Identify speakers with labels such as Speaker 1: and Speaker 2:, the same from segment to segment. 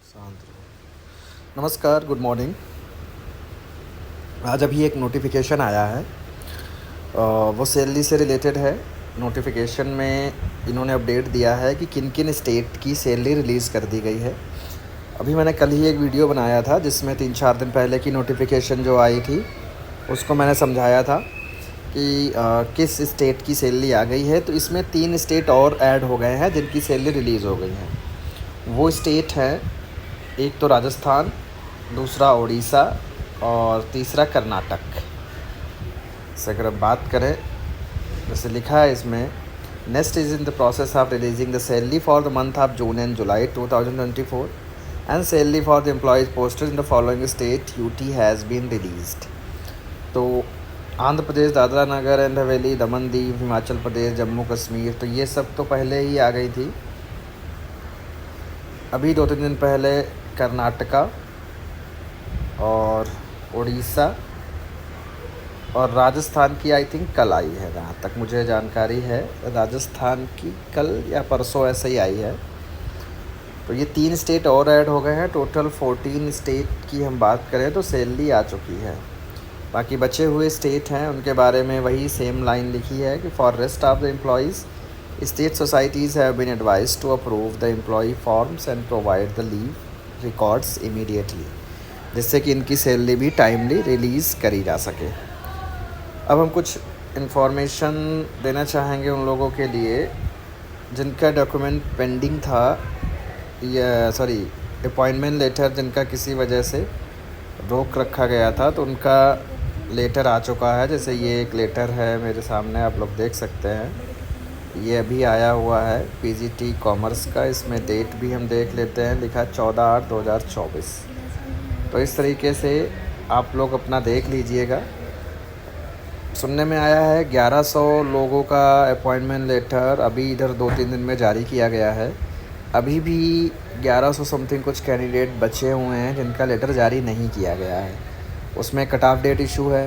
Speaker 1: शांत रहो। नमस्कार, गुड मॉर्निंग। आज अभी एक नोटिफिकेशन आया है। वो सैलरी से रिलेटेड है। नोटिफिकेशन में इन्होंने अपडेट दिया है कि किन किन स्टेट की सैलरी रिलीज़ कर दी गई है। अभी मैंने कल ही एक वीडियो बनाया था जिसमें 3-4 दिन पहले की नोटिफिकेशन जो आई थी उसको मैंने समझाया था कि किस स्टेट की सैलरी आ गई है। तो इसमें 3 स्टेट और ऐड हो गए हैं जिनकी सैलरी रिलीज़ हो गई है। वो स्टेट हैं, एक तो राजस्थान, दूसरा उड़ीसा और तीसरा कर्नाटक। से अगर अब बात करें, जैसे लिखा है इसमें, next is in the process of releasing the salary for the month of June and July 2024 and salary for the employees posted in the following state UT has been released. तो आंध्र प्रदेश, दादरा नगर एंड हवेली, दमन दीव, हिमाचल प्रदेश, जम्मू कश्मीर, तो ये सब तो पहले ही आ गई थी। अभी 2-3 दिन पहले कर्नाटका और उड़ीसा और राजस्थान की आई थिंक कल आई है, जहाँ तक मुझे जानकारी है। राजस्थान की कल या परसों ऐसे ही आई है। तो ये 3 स्टेट और ऐड हो गए हैं। टोटल 14 स्टेट की हम बात करें तो सैलरी आ चुकी है। बाकी बचे हुए स्टेट हैं उनके बारे में वही सेम लाइन लिखी है कि for rest of the employees state societies have been advised to approve the employ forms and provide the leave records immediately, जिससे कि इनकी सैलरी भी टाइमली रिलीज़ करी जा सके। अब हम कुछ इन्फॉर्मेशन देना चाहेंगे उन लोगों के लिए जिनका डॉक्यूमेंट पेंडिंग था, या सॉरी अपॉइंटमेंट लेटर जिनका किसी वजह से रोक रखा गया था, तो उनका लेटर आ चुका है। जैसे ये एक लेटर है मेरे सामने, आप लोग देख सकते हैं। ये अभी आया हुआ है पीजीटी कॉमर्स का। इसमें डेट भी हम देख लेते हैं, लिखा 14/8/2024। तो इस तरीके से आप लोग अपना देख लीजिएगा। सुनने में आया है 1100 लोगों का अपॉइंटमेंट लेटर अभी इधर 2-3 दिन में जारी किया गया है। अभी भी 1100 समथिंग कुछ कैंडिडेट बचे हुए हैं जिनका लेटर जारी नहीं किया गया है। उसमें कट ऑफ डेट इशू है,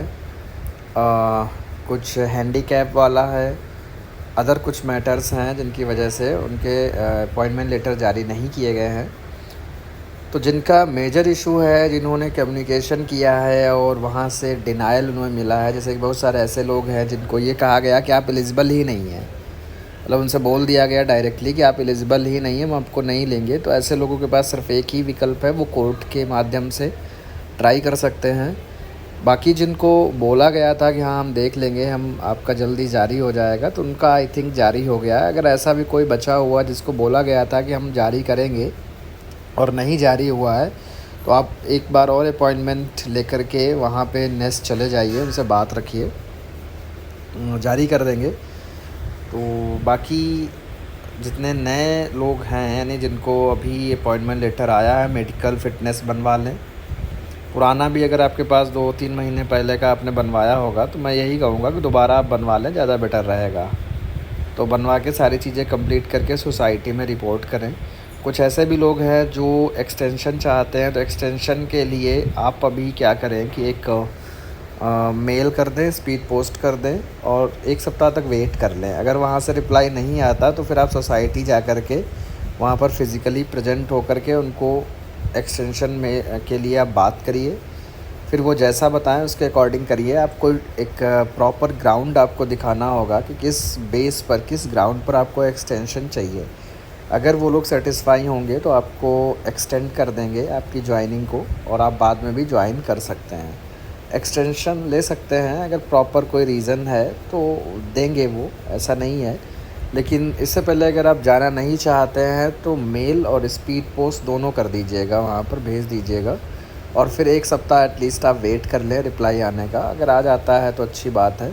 Speaker 1: कुछ हैंडीकैप वाला है, अदर कुछ मैटर्स हैं जिनकी वजह से उनके अपॉइंटमेंट लेटर जारी नहीं किए गए हैं। तो जिनका मेजर इशू है, जिन्होंने कम्युनिकेशन किया है और वहाँ से डिनायल उन्हें मिला है, जैसे कि बहुत सारे ऐसे लोग हैं जिनको ये कहा गया कि आप एलिजिबल ही नहीं हैं, मतलब उनसे बोल दिया गया डायरेक्टली कि आप एलिजिबल ही नहीं हैं, हम आपको नहीं लेंगे। तो ऐसे लोगों के पास सिर्फ एक ही विकल्प है, वो कोर्ट के माध्यम से ट्राई कर सकते हैं। बाकी जिनको बोला गया था कि हाँ हम देख लेंगे, हम आपका जल्दी जारी हो जाएगा, तो उनका आई थिंक जारी हो गया है। अगर ऐसा भी कोई बचा हुआ जिसको बोला गया था कि हम जारी करेंगे और नहीं जारी हुआ है, तो आप एक बार और अपॉइंटमेंट लेकर के वहाँ पे नेक्स्ट चले जाइए, उनसे बात रखिए, जारी कर देंगे। तो बाकी जितने नए लोग हैं, यानी जिनको अभी अपॉइंटमेंट लेटर आया है, मेडिकल फ़िटनेस बनवा लें। पुराना भी अगर आपके पास 2-3 महीने पहले का आपने बनवाया होगा तो मैं यही कहूँगा कि दोबारा आप बनवा लें, ज़्यादा बेटर रहेगा। तो बनवा के सारी चीज़ें कंप्लीट करके सोसाइटी में रिपोर्ट करें। कुछ ऐसे भी लोग हैं जो एक्सटेंशन चाहते हैं, तो एक्सटेंशन के लिए आप अभी क्या करें कि एक मेल कर दें, स्पीड पोस्ट कर दें और 1 सप्ताह तक वेट कर लें। अगर वहाँ से रिप्लाई नहीं आता तो फिर आप सोसाइटी जा कर के वहाँ पर फिज़िकली प्रेजेंट होकर के उनको एक्सटेंशन में के लिए आप बात करिए। फिर वो जैसा बताएं उसके अकॉर्डिंग करिए। आपको एक प्रॉपर ग्राउंड आपको दिखाना होगा कि किस बेस पर, किस ग्राउंड पर आपको एक्सटेंशन चाहिए। अगर वो लोग सेटिस्फाई होंगे तो आपको एक्सटेंड कर देंगे आपकी ज्वाइनिंग को, और आप बाद में भी ज्वाइन कर सकते हैं। एक्सटेंशन ले सकते हैं, अगर प्रॉपर कोई रीज़न है तो देंगे वो, ऐसा नहीं है। लेकिन इससे पहले अगर आप जाना नहीं चाहते हैं तो मेल और स्पीड पोस्ट दोनों कर दीजिएगा, वहाँ पर भेज दीजिएगा, और फिर 1 सप्ताह एटलीस्ट आप वेट कर लें रिप्लाई आने का। अगर आ जाता है तो अच्छी बात है,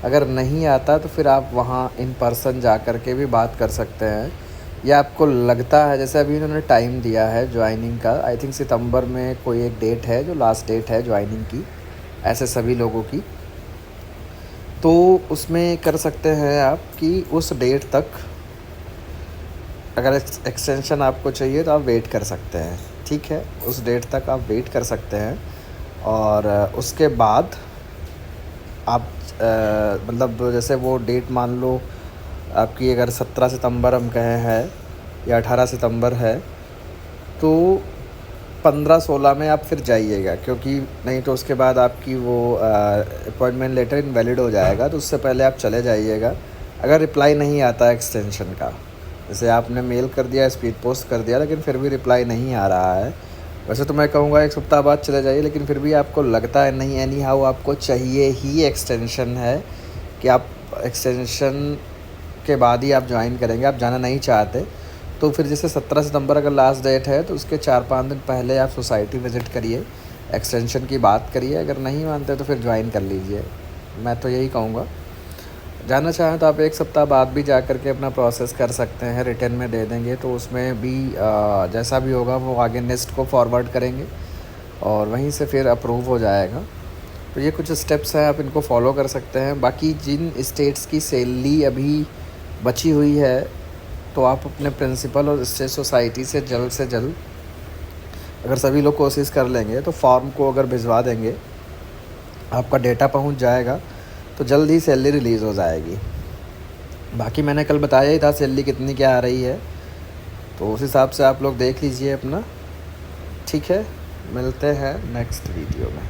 Speaker 1: अगर नहीं आता तो फिर आप वहाँ इन पर्सन जा कर के भी बात कर सकते हैं। या आपको लगता है, जैसे अभी उन्होंने टाइम दिया है ज्वाइनिंग का, आई थिंक सितंबर में कोई एक डेट है जो लास्ट डेट है ज्वाइनिंग की, ऐसे सभी लोगों की, तो उसमें कर सकते हैं आप कि उस डेट तक अगर एक्सटेंशन आपको चाहिए तो आप वेट कर सकते हैं। ठीक है, उस डेट तक आप वेट कर सकते हैं, और उसके बाद आप मतलब जैसे वो डेट मान लो आपकी अगर 17 सितंबर हम कहें है या 18 सितंबर है, तो 15-16 में आप फिर जाइएगा, क्योंकि नहीं तो उसके बाद आपकी वो अपॉइंटमेंट लेटर इनवैलिड हो जाएगा। तो उससे पहले आप चले जाइएगा। अगर रिप्लाई नहीं आता एक्सटेंशन का, जैसे आपने मेल कर दिया, स्पीड पोस्ट कर दिया, लेकिन फिर भी रिप्लाई नहीं आ रहा है, वैसे तो मैं कहूँगा 1 सप्ताह बाद चले जाइए, लेकिन फिर भी आपको लगता है नहीं एनी हाउ आपको चाहिए ही एक्सटेंशन है कि आप एक्सटेंशन के बाद ही आप ज्वाइन करेंगे, आप जाना नहीं चाहते, तो फिर जैसे 17 सितंबर अगर लास्ट डेट है तो उसके 4-5 दिन पहले आप सोसाइटी विज़िट करिए, एक्सटेंशन की बात करिए। अगर नहीं मानते तो फिर ज्वाइन कर लीजिए, मैं तो यही कहूँगा। जाना चाहें तो आप 1 सप्ताह बाद भी जा कर के अपना प्रोसेस कर सकते हैं, रिटर्न में दे देंगे तो उसमें भी जैसा भी होगा वो आगे नेक्स्ट को फॉरवर्ड करेंगे और वहीं से फिर अप्रूव हो जाएगा। तो ये कुछ स्टेप्स हैं, आप इनको फॉलो कर सकते हैं। बाकी जिन स्टेट्स की सैलरी अभी बची हुई है, तो आप अपने प्रिंसिपल और स्टेट सोसाइटी से जल्द अगर सभी लोग कोशिश कर लेंगे तो फॉर्म को अगर भिजवा देंगे, आपका डेटा पहुंच जाएगा, तो जल्द ही सैलरी रिलीज़ हो जाएगी। बाकी मैंने कल बताया ही था सैलरी कितनी क्या आ रही है, तो उस हिसाब से आप लोग देख लीजिए अपना। ठीक है, मिलते हैं नेक्स्ट वीडियो में।